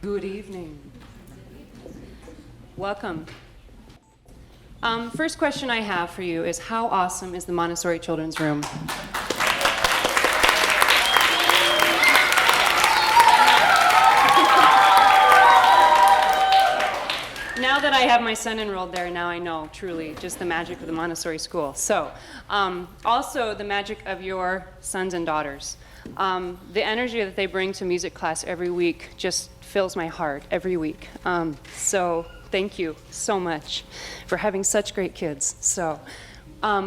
Good evening. Welcome. First question I have for you is, how awesome is the Montessori Children's Room? Now that I have my son enrolled there, now I know truly just the magic of the Montessori school. So, also the magic of your sons and daughters. The energy that they bring to music class every week just fills my heart every week. So thank you so much for having such great kids. So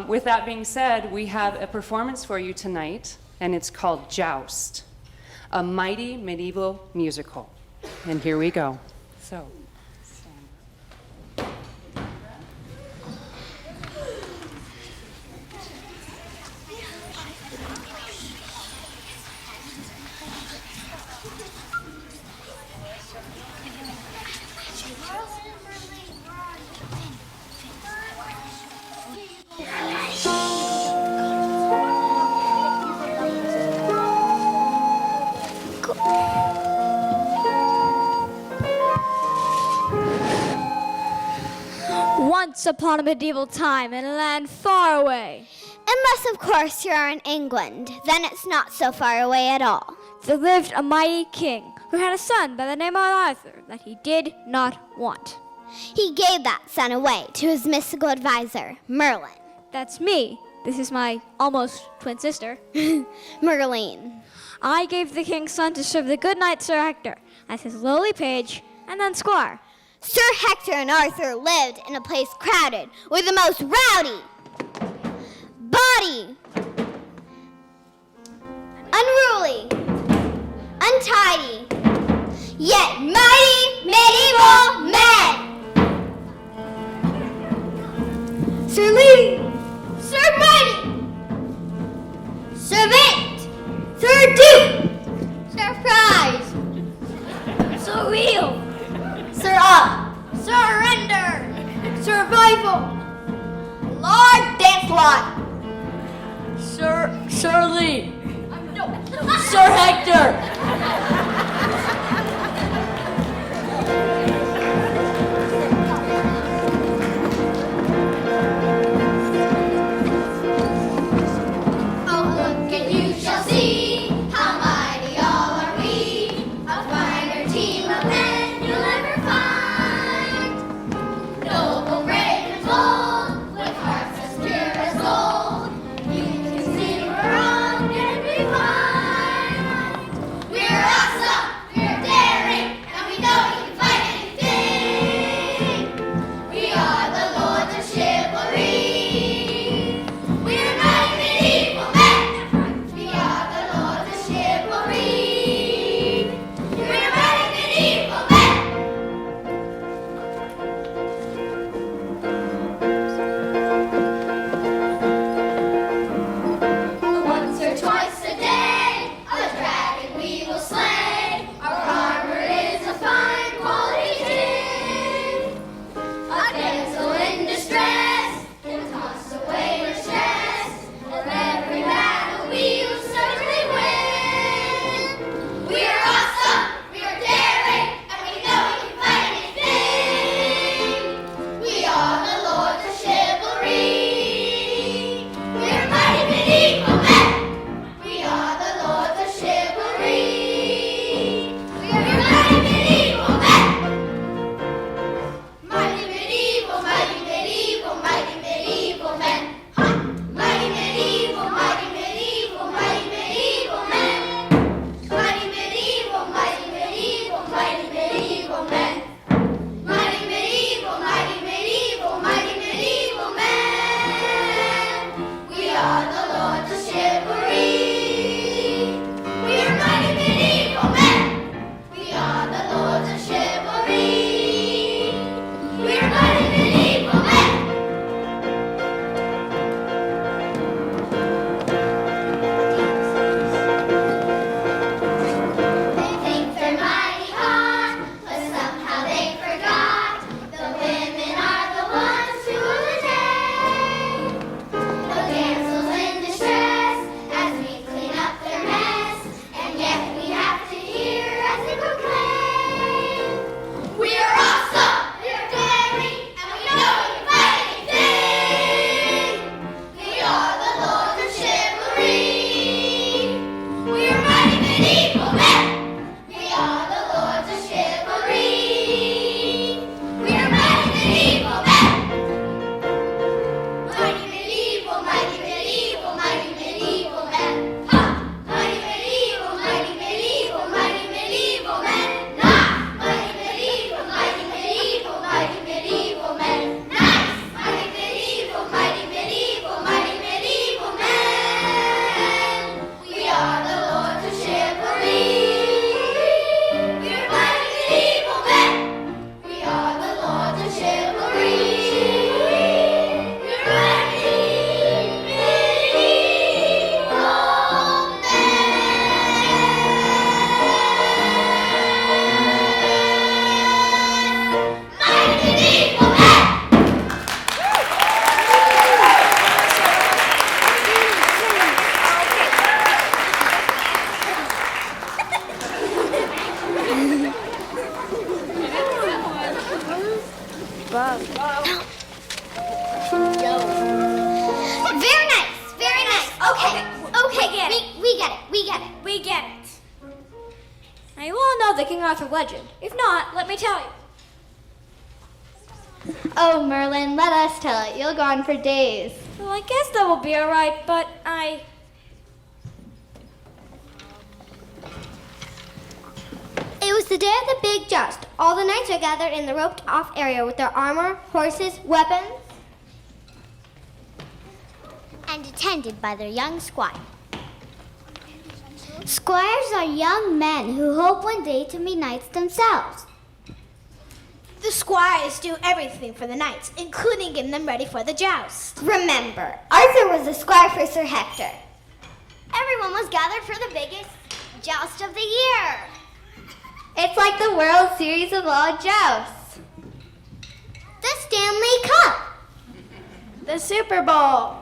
with that being said, we have a performance for you tonight, and it's called Joust, a mighty medieval musical. And here we go. So. Once upon a medieval time in a land far away. Unless, of course, you're in England. Then it's not so far away at all. There lived a mighty king who had a son by the name of Arthur that he did not want. He gave that son away to his mystical advisor, Merlin. That's me. This is my almost twin sister. Merlin. I gave the king's son to serve the good knight Sir Hector as his lowly page and then squire. Sir Hector and Arthur lived in a place crowded with the most rowdy, bawdy, unruly, untidy, yet mighty medieval men. Sir Lee, Sir Mighty, Sir Vent, Sir Duke, Sir Prize, Sir Wheel, Sir Up, Surrender, Survival, Lord Dancelot, Sir Lee, Sir Hector. We're mighty medieval men. above. Very nice. Very nice. Okay. We get it. We get it. We get it. We get it. Now you all know the King Arthur legend. If not, let me tell you. Oh, Merlin, let us tell it. You'll go on for days. Well, I guess that will be alright, but It was the day of the big joust. All the knights are gathered in the roped-off area with their armor, horses, weapons, and attended by their young squire. Squires are young men who hope one day to be knights themselves. The squires do everything for the knights, including getting them ready for the joust. Remember, Arthur was the squire for Sir Hector. Everyone was gathered for the biggest joust of the year. It's like the World Series of all jousts. The Stanley Cup. The Super Bowl.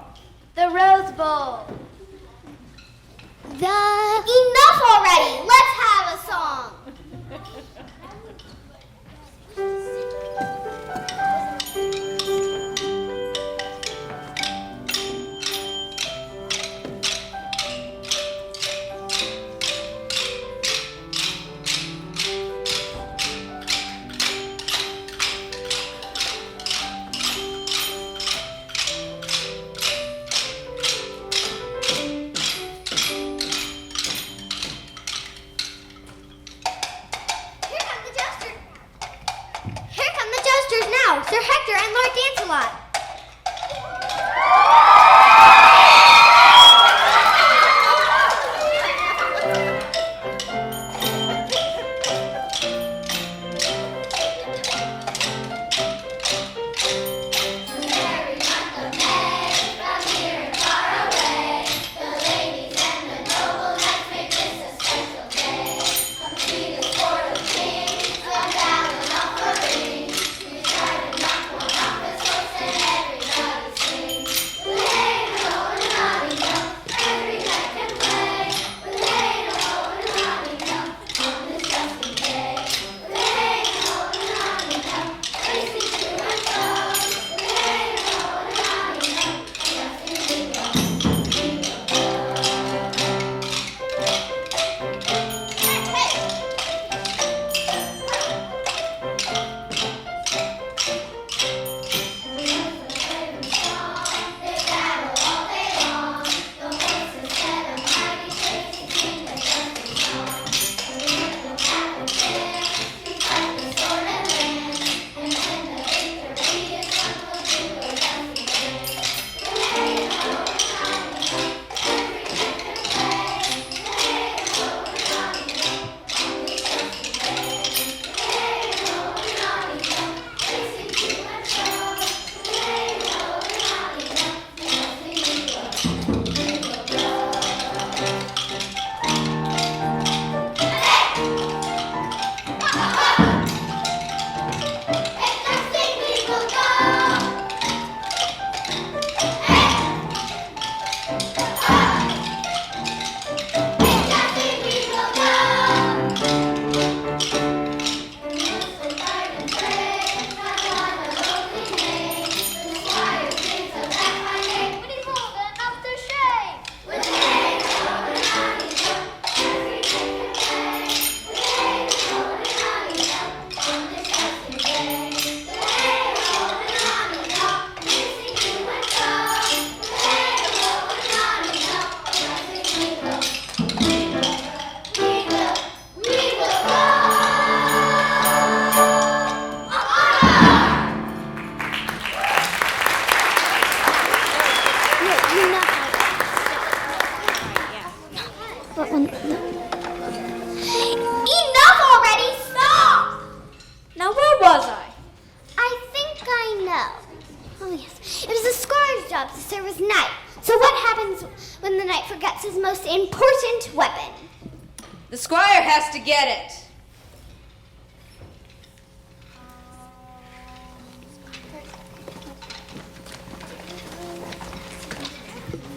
The Rose Bowl. Enough already! Let's have a song! Sir Hector and Lord Lancelot. Enough already! Stop! Now where was I? I think I know. Oh, yes. It was the squire's job to serve as knight. So what happens when the knight forgets his most important weapon? The squire has to get it.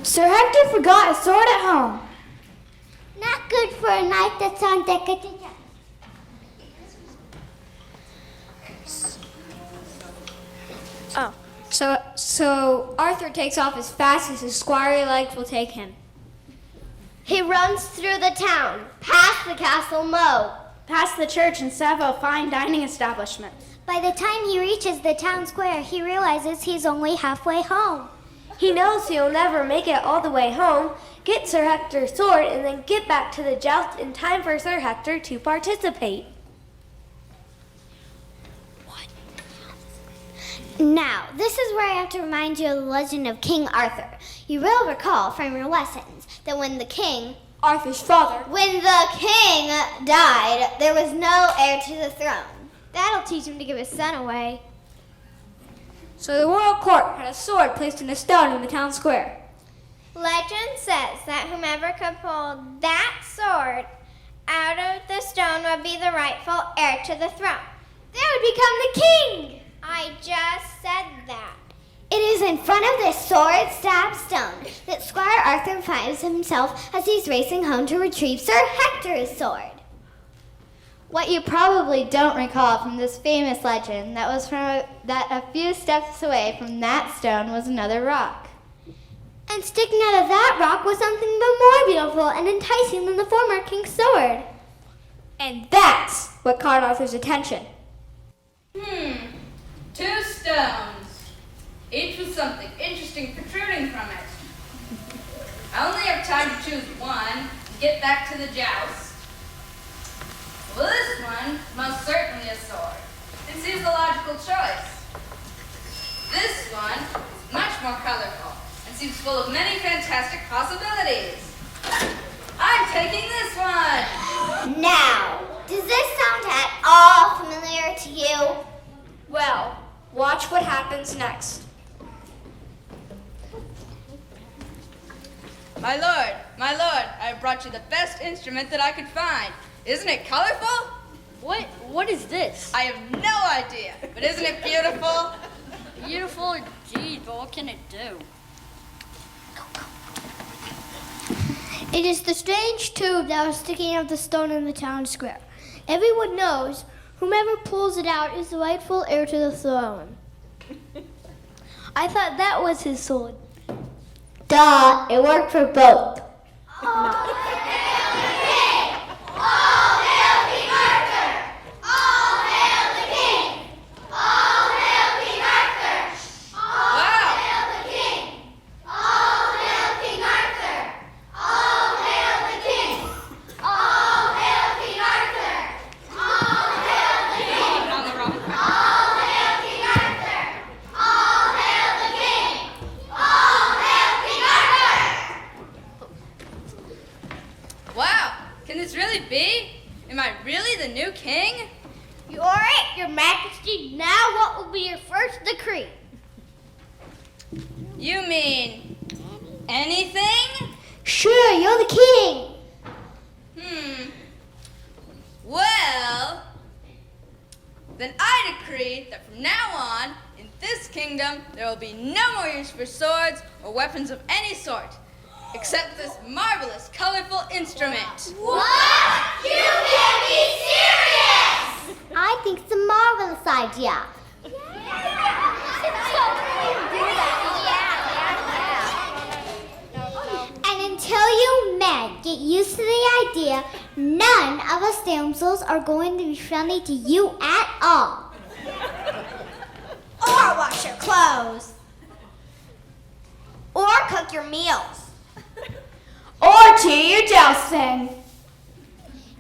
Sir Hector forgot his sword at home. Not good for a knight that's on deck at the joust. So Arthur takes off as fast as his squirey legs will take him. He runs through the town, past the castle moat, Past the church and several fine dining establishments. By the time he reaches the town square, he realizes he's only halfway home. He knows he'll never make it all the way home, get Sir Hector's sword, and then get back to the joust in time for Sir Hector to participate. Now, this is where I have to remind you of the legend of King Arthur. You will recall from your lessons that when the king died, there was no heir to the throne. That'll teach him to give his son away. So the royal court had a sword placed in a stone in the town square. Legend says that whomever could pull that sword out of the stone would be the rightful heir to the throne. They would become the king. I just said that. It is in front of this sword-stabbed stone that Squire Arthur finds himself as he's racing home to retrieve Sir Hector's sword. What you probably don't recall from this famous legend that a few steps away from that stone was another rock. And sticking out of that rock was something even more beautiful and enticing than the former king's sword. And that's what caught Arthur's attention. 2 stones, each with something interesting protruding from it. I only have time to choose one and get back to the joust. Well, this one, most certainly a sword. It seems a logical choice. This one is much more colorful and seems full of many fantastic possibilities. I'm taking this one. Now, does this sound at all familiar to you? Well, watch what happens next. My lord, I have brought you the best instrument that I could find. Isn't it colorful? What is this? I have no idea, but isn't it beautiful? Beautiful indeed, but what can it do? It is the strange tube that was sticking out of the stone in the town square. Everyone knows whomever pulls it out is the rightful heir to the throne. I thought that was his sword. Duh, it worked for both. Wow, can this really be? Am I really the new king? You are it, your majesty. Now what will be your first decree? You mean anything? Sure, you're the king. Well, then I decree that from now on, in this kingdom, there will be no more use for swords or weapons of any sort, except this marvelous, colorful instrument. What? You can't be serious! I think it's a marvelous idea. And until you men get used to the idea, none of us damsels are going to be friendly to you at all. Or wash your clothes. Or cook your meals. Or to your jousting.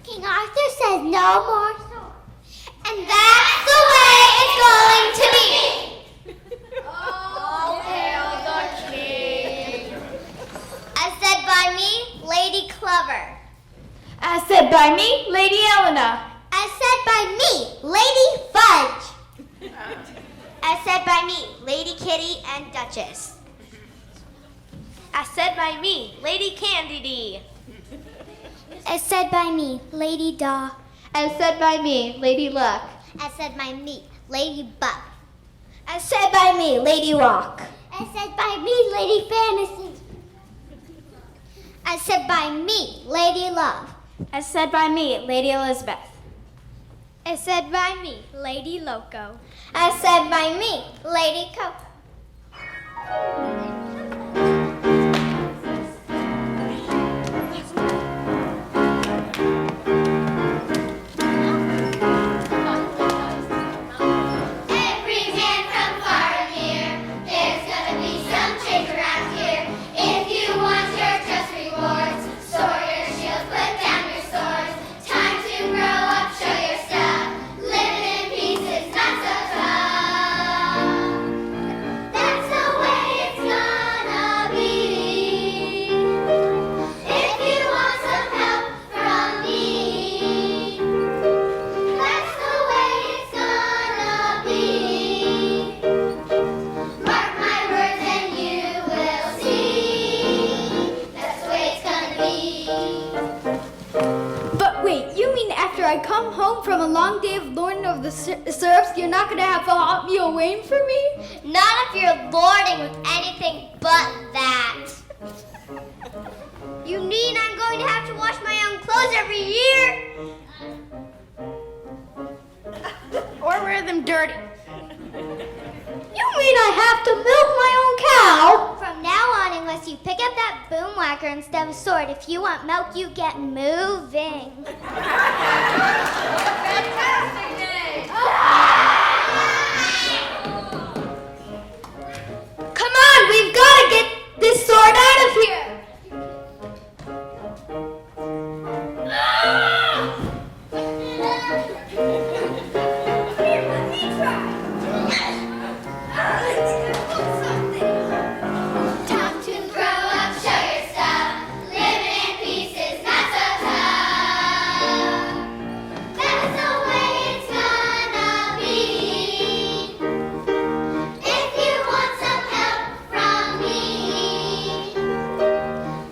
King Arthur says no more swords. And that's the way it's going to be. All hail the king. As said by me, Lady Clover. As said by me, Lady Helena. As said by me, Lady Fudge. As said by me, Lady Kitty and Duchess. As said by me, Lady Candide. As said by me, Lady Daw. As said by me, Lady Luck. As said by me, Lady Buck. As said by me, Lady Rock. As said by me, Lady Fantasy. As said by me, Lady Love. As said by me, Lady Elizabeth. As said by me, Lady Loco. As said by me, Lady Coco. Every man from far and near, there's gonna be some change around here. If you want your just rewards, soar your shields, put down your swords. Time to grow up, show your stuff. Living in peace is not so tough. That's the way it's gonna be. If you want some help from me, that's the way it's gonna be. Mark my words and you will see. That's the way it's gonna be. But wait, you mean after I come home from a long day of lording over the serfs, you're not gonna have a hot meal waiting for me? Not if you're lording with anything but that. You mean I'm going to have to wash my own clothes every year? Or wear them dirty. You mean I have to milk my own cow? From now on, unless you pick up that boom whacker instead of a sword, if you want milk, you get moving. Fantastic day! Come on, we've got to get this sword out of here. Time to grow up, show your stuff. Living in peace is not so tough. That's the way it's gonna be. If you want some help from me,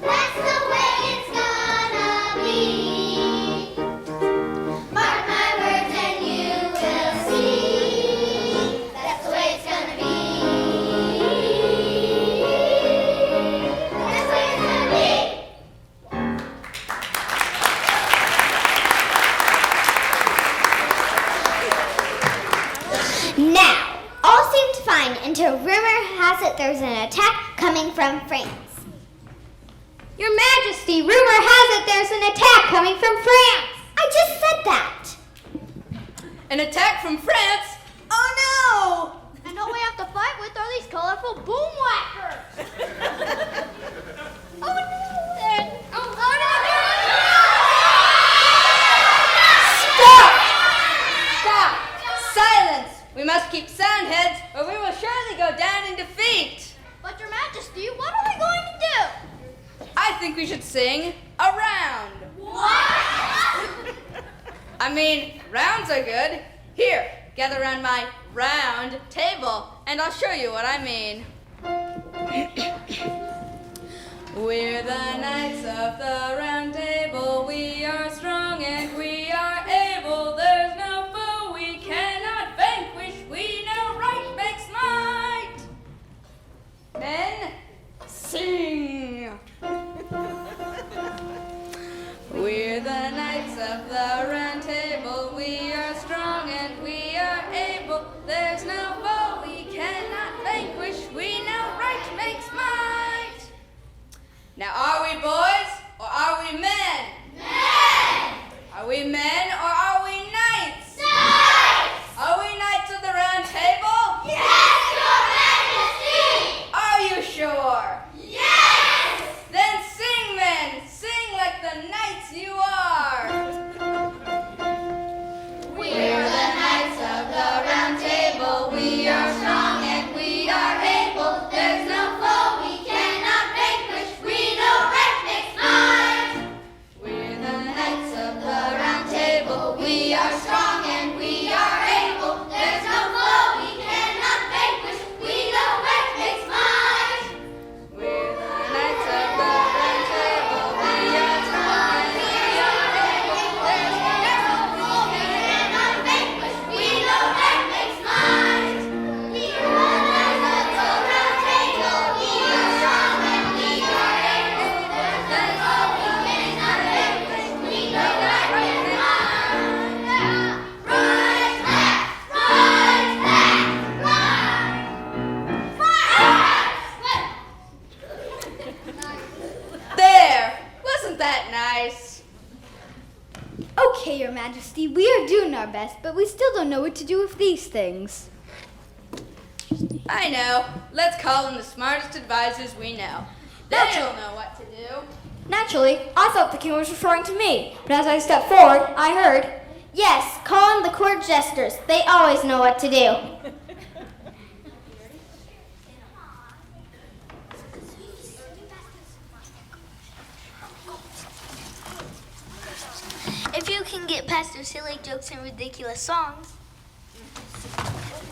that's the way it's gonna be. Mark my words and you will see. That's the way it's gonna be. That's the way it's gonna be. Now, all seem to find until rumor has it there's an attack coming from France. Your Majesty, rumor has it there's an attack coming from France. I just said that. An attack from France? Oh no! And all we have to fight with are these colorful boom whackers. Oh no! Stop! Silence! We must keep sound heads, or we will surely go down in defeat. But Your Majesty, what are we going to do? I think we should sing a round. What? I mean, rounds are good. Here, gather around my round table, and I'll show you what I mean. We're the knights of the round table. We are strong and we are able. There's no foe we cannot vanquish. We know right makes might. Men, sing. We're the knights of the round table. We are strong and we are able. There's no foe we cannot vanquish. We know right makes might. Now, are we boys or are we men? Men! Are we men or are we knights? Knights! Are we knights of the round table? Yes, Your Majesty! Are you sure? Yes! Then sing, men. Sing like the knights you are. We're the knights of the round table. We are strong and we are able. There's no foe we cannot vanquish. We know right makes might. We're the knights of the round table. best, but we still don't know what to do with these things. I know. Let's call in the smartest advisors we know. They'll know what to do. Naturally, I thought the king was referring to me, but as I stepped forward, I heard, Yes, call in the court jesters. They always know what to do. If you can get past their silly jokes and ridiculous songs.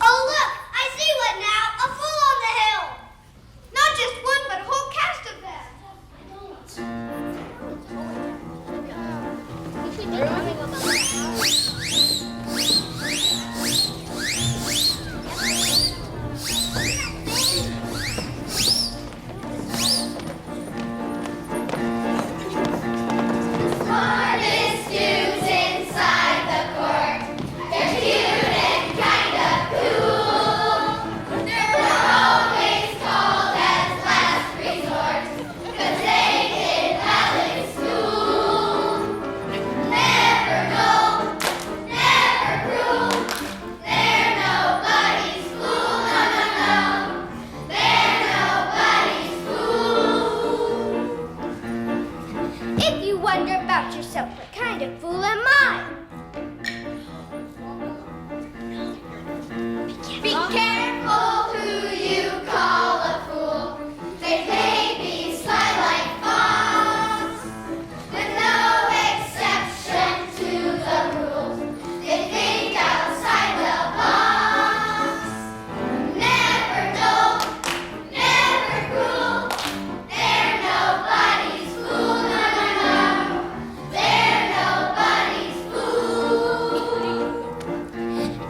Oh, look! I see what now! A fool on the hill! Not just one, but a whole cast of Smartest dudes inside the court. They're cute and kind of cool. They're always called as last resort, 'cause they did well in school. Never dull, never cruel. They're nobody's fool, no, no, no. They're nobody's fool. If you wonder about yourself, what kind of fool am I? Be careful who you call a fool. They maybe sly like fox, with no exception to the rules. They think outside the box. Never dull, never cruel. They're nobody's fool, no, no, no. They're nobody's fool.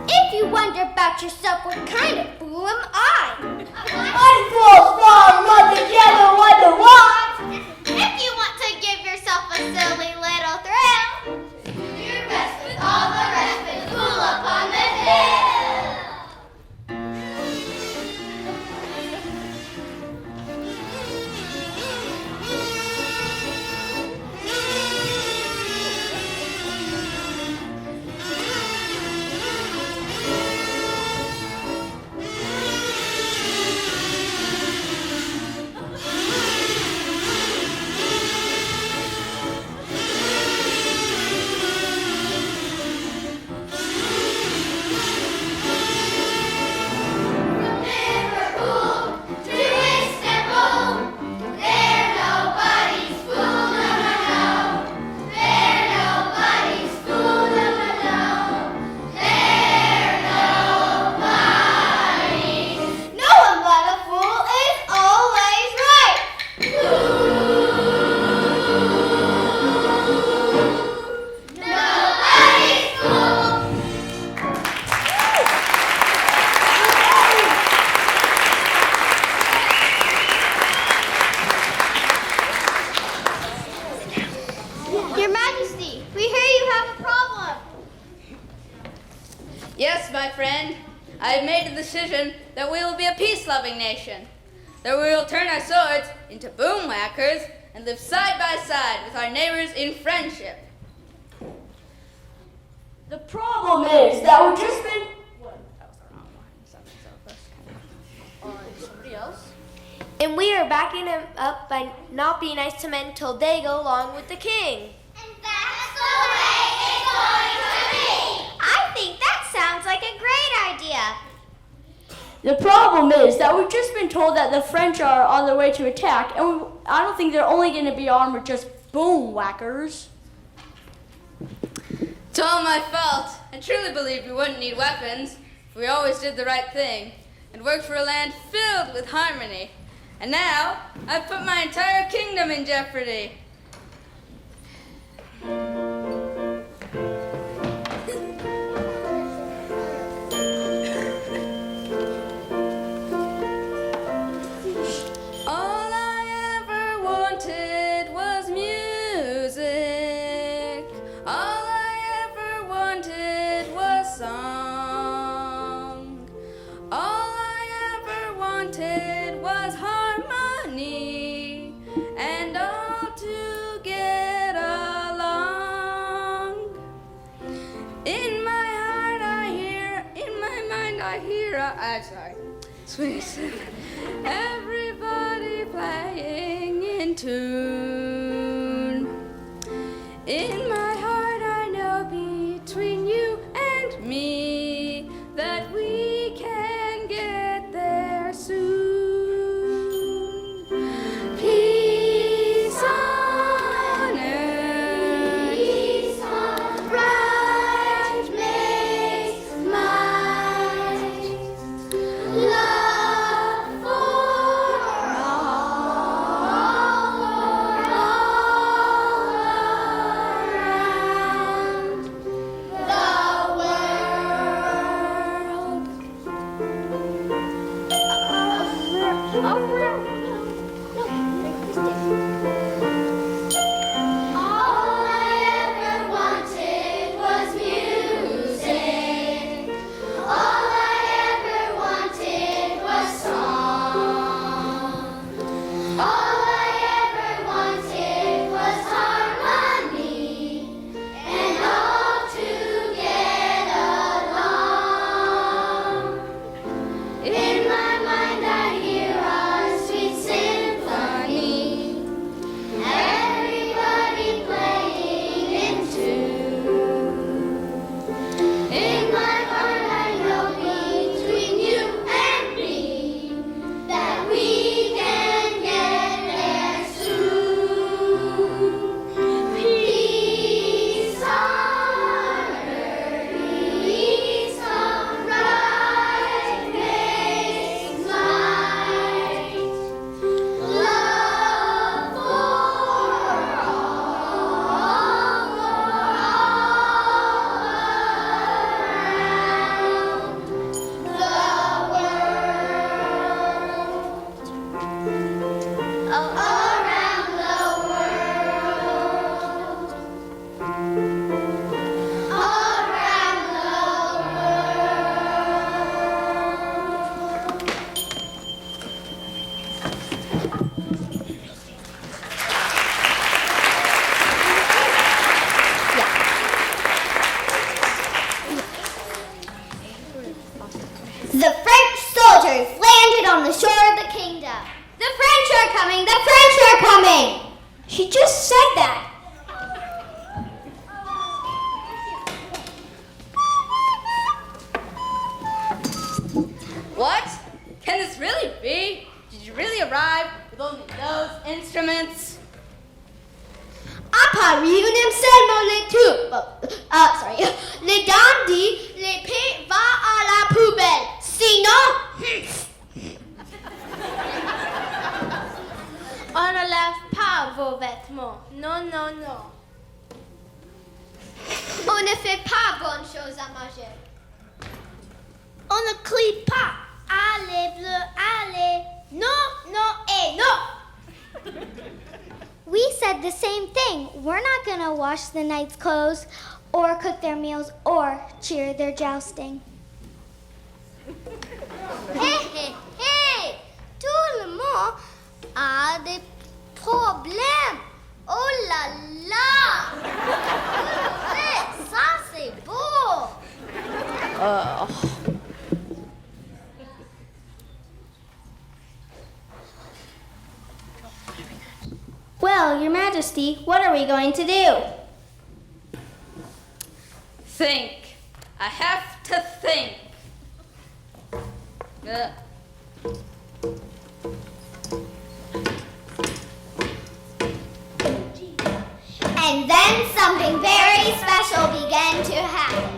If you wonder about yourself, what kind of fool am I? If you want to give yourself a silly little thrill, do your best with all the rest and fool upon the hill. Liverpool to Istanbul, they're nobody's fool, no, no, no. They're nobody's fool, no, no, no. They're nobody's. No one but a fool is always right! Nobody's fool. Your Majesty, we hear you have a problem. Yes, my friend. I have made a decision that we will be a peace-loving nation. That we will turn our swords into boom whackers and live side by side with our neighbors in friendship. The problem is that we've just been... That was the wrong one. Somebody else? And we are backing him up by not being nice to men till they go along with the king. And that's the way it's going to be. I think that sounds like a great idea. The problem is that we've just been told that the French are on their way to attack, and I don't think they're only going to be armed with just boom whackers. It's all my fault. I truly believed we wouldn't need weapons if we always did the right thing and worked for a land filled with harmony. And now I've put my entire kingdom in jeopardy. All I ever wanted was music. All I ever wanted was song. All I ever wanted was harmony. And all to I hear sweet everybody playing in tune. In my heart I know between you and me that we can get there soon. Peace on earth, peace on right makes might, love for all around the world. All I ever wanted was music. All I ever wanted was song. All I ever wanted was harmony, and all to get along. In my mind I hear our sweet symphony, everybody playing in tune. In my heart I know between you and me that we can get there soon. Peace on earth, peace on right makes might, love for all around the world, around the world. The French soldiers landed on the shore of the kingdom. The French are coming! The French are coming! She just said that. What? Can this really be? Did you really arrive with only those instruments? À Paris, on aime seulement les tubes. Les dandys, les pieds va à la poubelle. Sinon, On ne lave pas vos vêtements. Non, non, non. on ne fait pas bonne chose à manger. On ne crie pas. Allez, bleu, allez. Non, non et non. We said the same thing. We're not gonna wash the knight's clothes, or cook their meals, or cheer their jousting. Hé, hé, hé. Tout le monde a des problèmes. Oh là là. Ça, c'est beau. Well, Your Majesty, what are we going to do? Think. I have to think. And then something very special began to happen.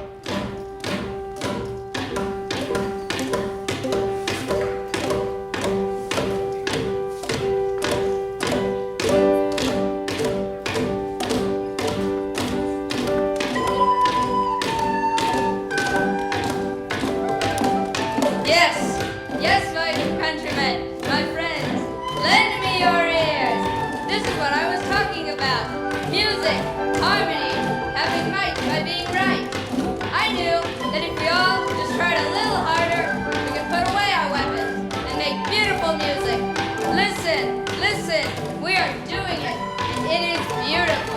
Yes, my countrymen, my friends, lend me your ears. This is what I was talking about. Music, harmony, having might by being right. I knew that if we all just tried a little harder, we could put away our weapons and make beautiful music. Listen, listen, we are doing it, and it is beautiful.